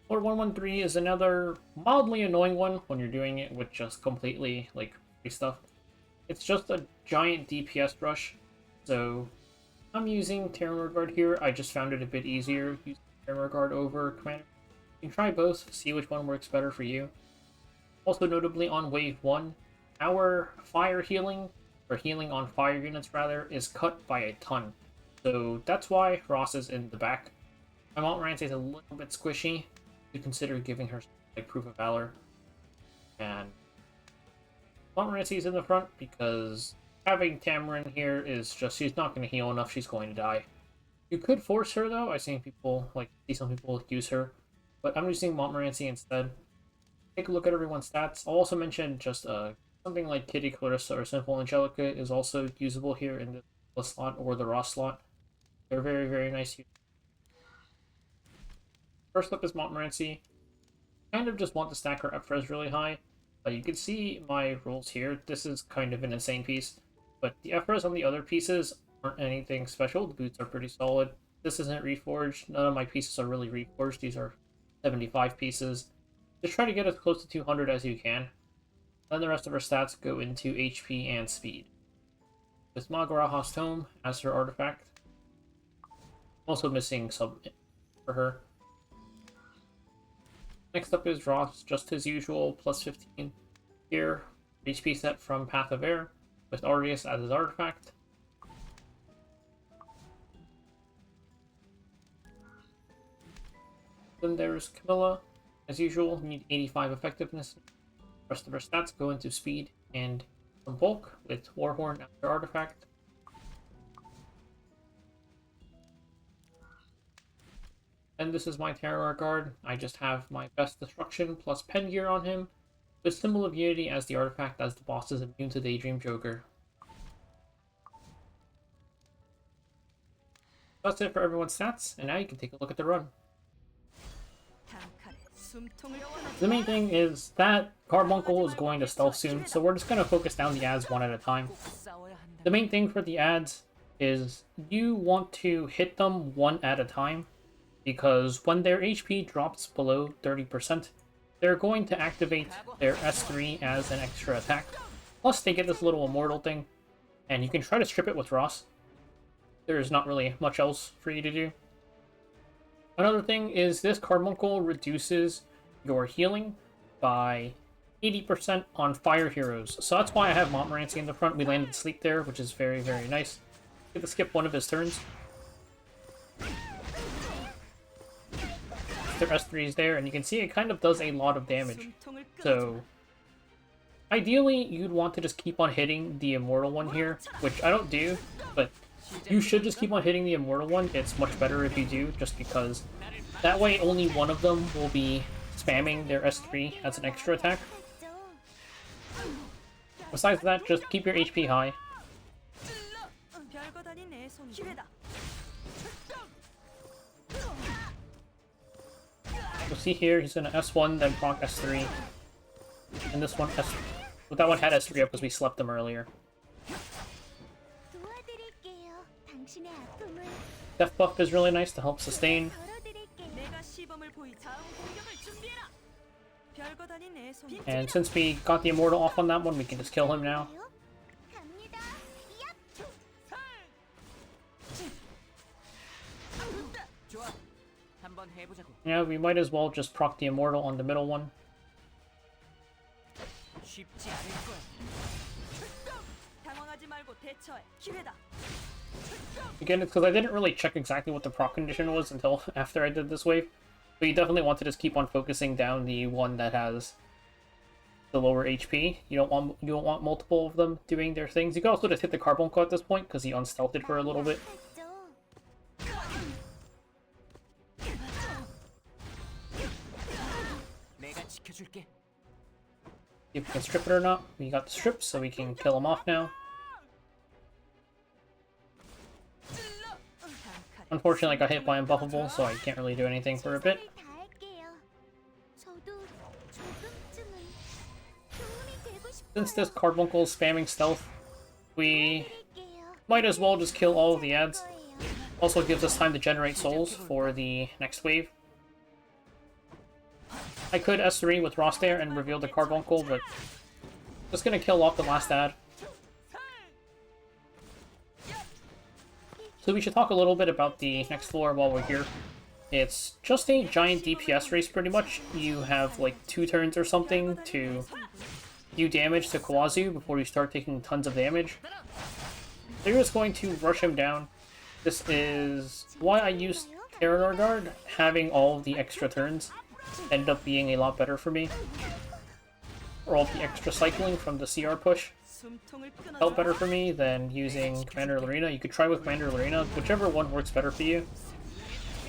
Or 113 is another mildly annoying one when you're doing it with just completely, like, free stuff. It's just a giant DPS rush, so I'm using Taranor Guard here. I just found it a bit easier using Taranor Guard over Commander. You can try both, see which one works better for you. Also notably on Wave 1, our fire healing, or healing on fire units rather, is cut by a ton. So that's why Ras is in the back. My Montmorancy is a little bit squishy. You consider giving her like Proof of Valor. And Montmorancy is in the front because having Tamarin here is just, she's not going to heal enough, she's going to die. You could force her though, I've seen people, see some people use her. But I'm using Montmorancy instead. Take a look at everyone's stats. I'll also mention just something like Kitty Clarissa or Simple Angelica is also usable here in the slot or the Ras slot. They're very, very nice. First up is Montmorancy. Kind of just want to stack her F-res really high. You can see my rules here. This is kind of an insane piece. But the F-res on the other pieces aren't anything special. The boots are pretty solid. This isn't reforged. None of my pieces are really reforged. These are 75 pieces. Just try to get as close to 200 as you can. Then the rest of her stats go into HP and speed. With Magaraha's Tome as her artifact. Also missing sub for her. Next up is Ras, just his usual, plus 15 here. HP set from Path of Air, with Aureus as his artifact. Then there's Camilla. As usual, need 85 effectiveness. The rest of her stats go into speed and some bulk, with Warhorn as her artifact. And this is my Taranor Guard. I just have my Best Destruction plus Pen Gear on him, with Symbol of Unity as the artifact, as the boss is immune to Daydream Joker. That's it for everyone's stats, and now you can take a look at the run. The main thing is that Carbuncle is going to stealth soon, so we're just going to focus down the ads one at a time. The main thing for the ads is you want to hit them one at a time, because when their HP drops below 30%, they're going to activate their S3 as an extra attack. Plus, they get this little immortal thing, and you can try to strip it with Ras. There's not really much else for you to do. Another thing is this Carbuncle reduces your healing by 80% on fire heroes. So that's why I have Montmorancy in the front. We landed sleep there, which is very, very nice. Get to skip one of his turns. Their S3 is there, and you can see it kind of does a lot of damage. So ideally, you'd want to just keep on hitting the immortal one here, which I don't do, but you should just keep on hitting the immortal one. It's much better if you do, just because that way only one of them will be spamming their S3 as an extra attack. Besides that, just keep your HP high. You'll see here, he's gonna S1, then proc S3. And this one, well, that one had S3 up because we slept them earlier. Death buff is really nice to help sustain. And since we got the immortal off on that one, we can just kill him now. Yeah, we might as well just proc the immortal on the middle one. Again, it's because I didn't really check exactly what the proc condition was until after I did this wave. But you definitely want to just keep on focusing down the one that has the lower HP. You don't want multiple of them doing their things. You can also just hit the Carbuncle at this point because he unstealthed for a little bit. If we can strip it or not. We got the strip, so we can kill him off now. Unfortunately, I got hit by Unbuffable, so I can't really do anything for a bit. Since this Carbuncle is spamming stealth, we might as well just kill all of the ads. Also gives us time to generate souls for the next wave. I could S3 with Ras there and reveal the Carbuncle, but just gonna kill off the last ad. So we should talk a little bit about the next floor while we're here. It's just a giant DPS race, pretty much. You have like 2 turns or something to do damage to Khawazu before you start taking tons of damage. They're just going to rush him down. This is why I use Taranor Guard. Having all of the extra turns ended up being a lot better for me. Or all the extra cycling from the CR push felt better for me than using Commander Lorena. You could try with Commander Lorena, whichever one works better for you.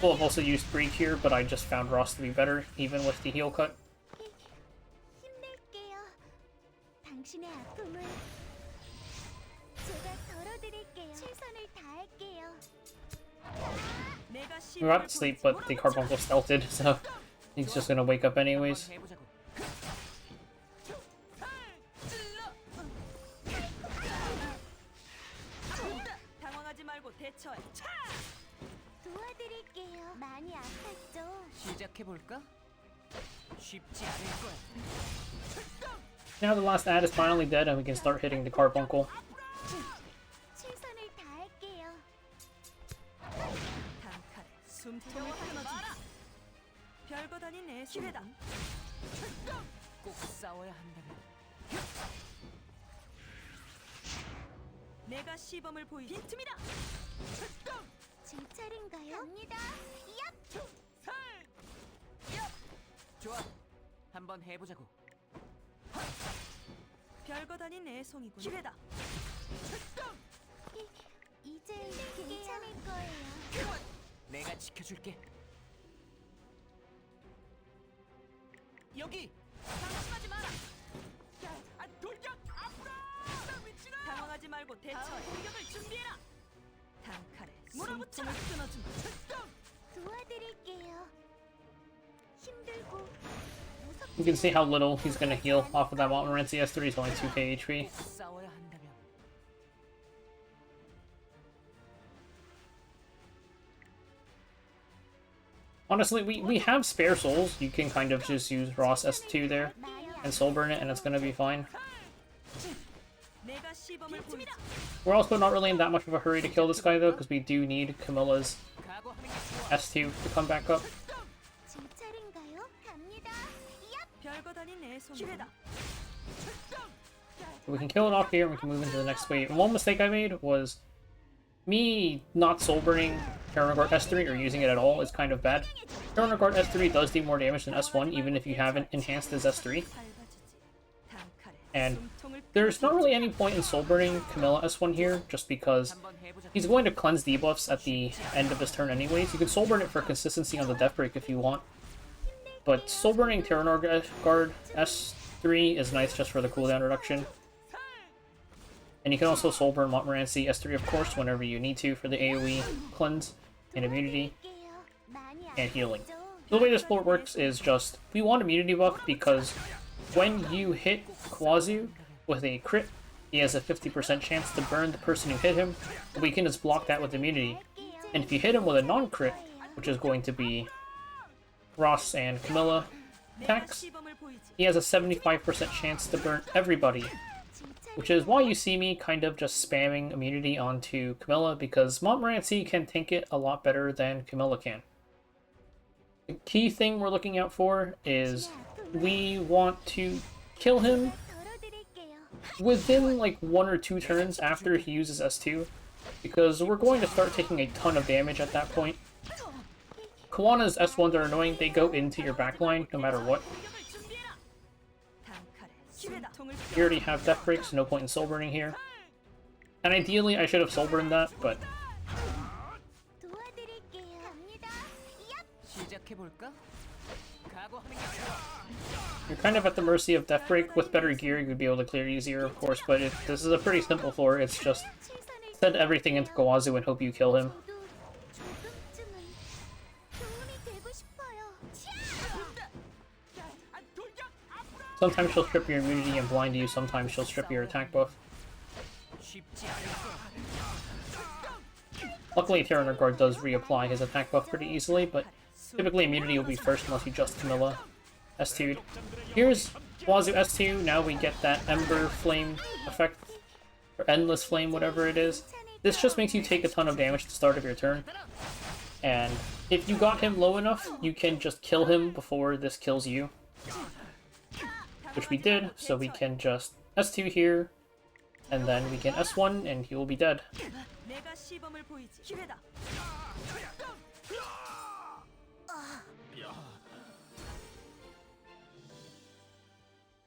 Well, I've also used Greek here, but I just found Ross to be better, even with the heal cut. We're about to sleep, but the Carbuncle stealthed, so he's just gonna wake up anyways. Now the last ad is finally dead and we can start hitting the Carbuncle. 내가 시범을 보이 빈틈이다. 제 차례인가요? 갑니다. 좋아, 한번 해보자고. 별거 아닌 애송이군. 기회다. 이제 괜찮을 거예요. 내가 지켜줄게. 여기 당황하지 마라. 돌격 앞으로. 당황하지 말고 대처해. 공격을 준비해라. 단칼에 몰아붙여 끊어주마. 도와드릴게요. 힘들고. You can see how little he's gonna heal off of that Montmorancy S3. He's only 2k HP. Honestly, we have spare souls. You can kind of just use Ross S2 there and soul burn it, and it's gonna be fine. We're also not really in that much of a hurry to kill this guy, though, because we do need Camilla's S2 to come back up. We can kill it off here, and we can move into the next wave. And one mistake I made was me not soul burning Taranor Guard S3 or using it at all is kind of bad. Taranor Guard S3 does do more damage than S1, even if you haven't enhanced his S3. And there's not really any point in soul burning Camilla S1 here, just because he's going to cleanse debuffs at the end of his turn anyways. You can soul burn it for consistency on the death break if you want. But soul burning Taranor Guard S3 is nice just for the cooldown reduction. And you can also soul burn Montmorancy S3, of course, whenever you need to for the AoE cleanse and immunity and healing. The way this floor works is just, we want immunity buff because when you hit Khawazu with a crit, he has a 50% chance to burn the person who hit him. We can just block that with immunity. And if you hit him with a non-crit, which is going to be Ross and Camilla attacks, he has a 75% chance to burn everybody. Which is why you see me kind of just spamming immunity onto Camilla, because Montmorancy can tank it a lot better than Camilla can. The key thing we're looking out for is we want to kill him within like 1 or 2 turns after he uses S2, because we're going to start taking a ton of damage at that point. Kawana's S1s are annoying, they go into your backline no matter what. You already have death breaks, no point in soul burning here. And ideally I should have soul burned that, but you're kind of at the mercy of death break. With better gear you would be able to clear easier, of course, but this is a pretty simple floor. It's just send everything into Khawazu and hope you kill him. Sometimes she'll strip your immunity and blind you, sometimes she'll strip your attack buff. Luckily, Taranor Guard does reapply his attack buff pretty easily, but typically immunity will be first unless you just Camilla. S2. Here's Khawazu S2. Now we get that Ember Flame effect, or Endless Flame, whatever it is. This just makes you take a ton of damage at the start of your turn. And if you got him low enough, you can just kill him before this kills you. Which we did, so we can just S2 here, and then we can S1 and he will be dead. 내가 시범을 보이지. 기회다.